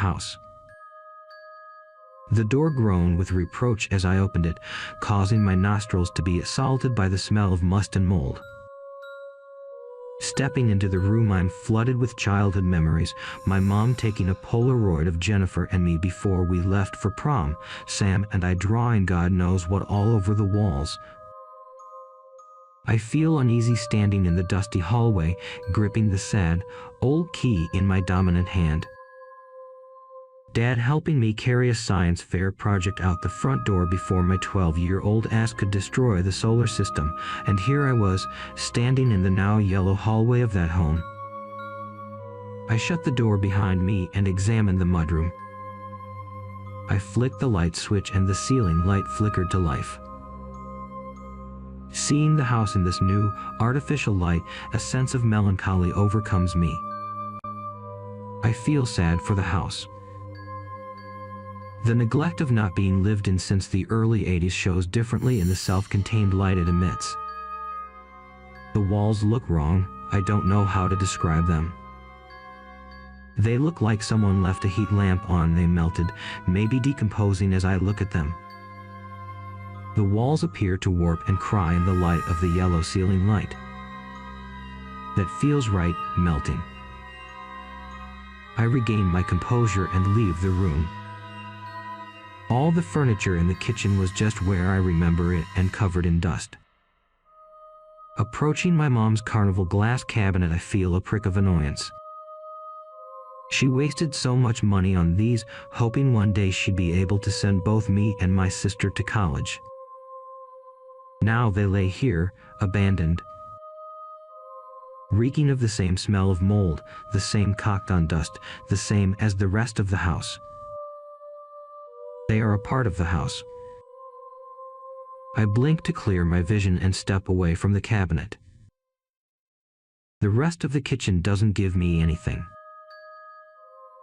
house. The door groaned with reproach as I opened it, causing my nostrils to be assaulted by the smell of must and mold. Stepping into the room, I'm flooded with childhood memories, my mom taking a Polaroid of Jennifer and me before we left for prom, Sam and I drawing God knows what all over the walls. I feel uneasy standing in the dusty hallway, gripping the sad, old key in my dominant hand. Dad helping me carry a science fair project out the front door before my 12-year-old ass could destroy the solar system, and here I was, standing in the now yellow hallway of that home. I shut the door behind me and examined the mudroom. I flicked the light switch and the ceiling light flickered to life. Seeing the house in this new, artificial light, a sense of melancholy overcomes me. I feel sad for the house. The neglect of not being lived in since the early 80s shows differently in the self-contained light it emits. The walls look wrong, I don't know how to describe them. They look like someone left a heat lamp on, they melted, maybe decomposing as I look at them. The walls appear to warp and cry in the light of the yellow ceiling light. That feels right, melting. I regain my composure and leave the room. All the furniture in the kitchen was just where I remember it and covered in dust. Approaching my mom's carnival glass cabinet, I feel a prick of annoyance. She wasted so much money on these, hoping one day she'd be able to send both me and my sister to college. Now they lay here, abandoned, reeking of the same smell of mold, the same cocked-on dust, the same as the rest of the house. They are a part of the house. I blink to clear my vision and step away from the cabinet. The rest of the kitchen doesn't give me anything.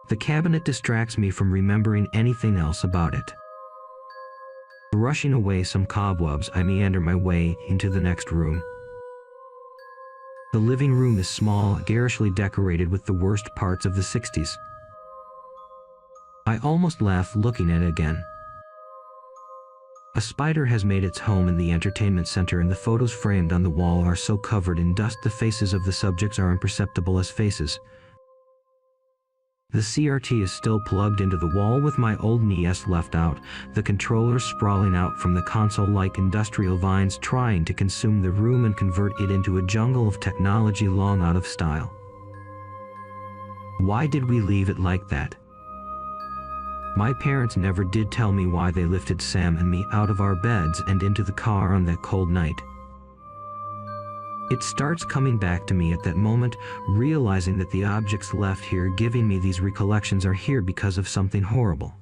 The cabinet distracts me from remembering anything else about it. Brushing away some cobwebs, I meander my way into the next room. The living room is small, garishly decorated with the worst parts of the 60s. I almost laugh looking at it again. A spider has made its home in the entertainment center, and the photos framed on the wall are so covered in dust the faces of the subjects are imperceptible as faces. The CRT is still plugged into the wall with my old NES left out, the controllers sprawling out from the console like industrial vines trying to consume the room and convert it into a jungle of technology long out of style. Why did we leave it like that? My parents never did tell me why they lifted Sam and me out of our beds and into the car on that cold night. It starts coming back to me at that moment, realizing that the objects left here giving me these recollections are here because of something horrible.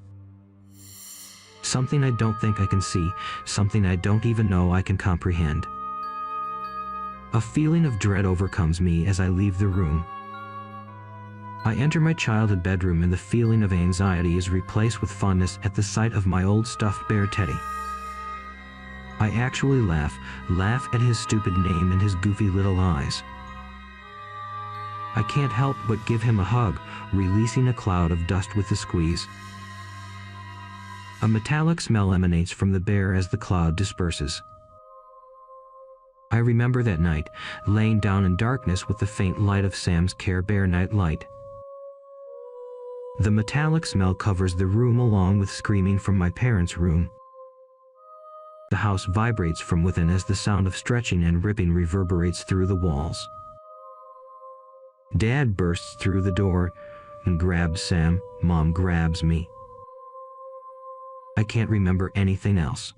Something I don't think I can see, something I don't even know I can comprehend. A feeling of dread overcomes me as I leave the room. I enter my childhood bedroom and the feeling of anxiety is replaced with fondness at the sight of my old stuffed bear Teddy. I actually laugh at his stupid name and his goofy little eyes. I can't help but give him a hug, releasing a cloud of dust with the squeeze. A metallic smell emanates from the bear as the cloud disperses. I remember that night, laying down in darkness with the faint light of Sam's Care Bear night light. The metallic smell covers the room along with screaming from my parents' room. The house vibrates from within as the sound of stretching and ripping reverberates through the walls. Dad bursts through the door and grabs Sam. Mom grabs me. I can't remember anything else.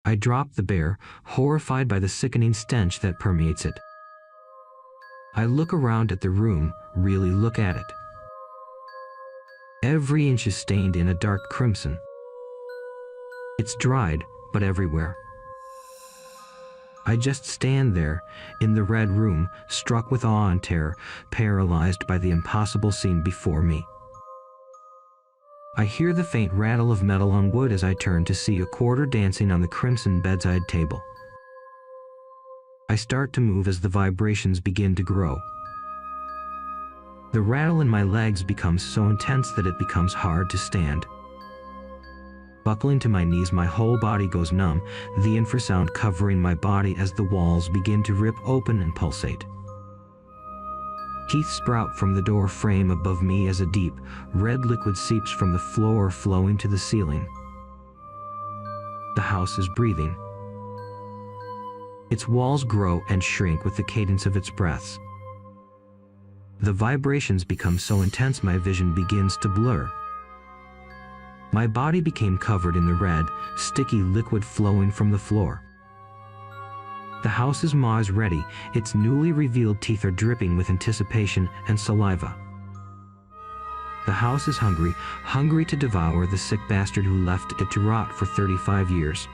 I drop the bear, horrified by the sickening stench that permeates it. I look around at the room, really look at it. Every inch is stained in a dark crimson. It's dried, but everywhere. I just stand there, in the red room, struck with awe and terror, paralyzed by the impossible scene before me. I hear the faint rattle of metal on wood as I turn to see a quarter dancing on the crimson bedside table. I start to move as the vibrations begin to grow. The rattle in my legs becomes so intense that it becomes hard to stand. Buckling to my knees, my whole body goes numb, the infrasound covering my body as the walls begin to rip open and pulsate. Teeth sprout from the door frame above me as a deep, red liquid seeps from the floor flowing to the ceiling. The house is breathing. Its walls grow and shrink with the cadence of its breaths. The vibrations become so intense my vision begins to blur. My body became covered in the red, sticky liquid flowing from the floor. The house's maw is ready, its newly revealed teeth are dripping with anticipation and saliva. The house is hungry, hungry to devour the sick bastard who left it to rot for 35 years.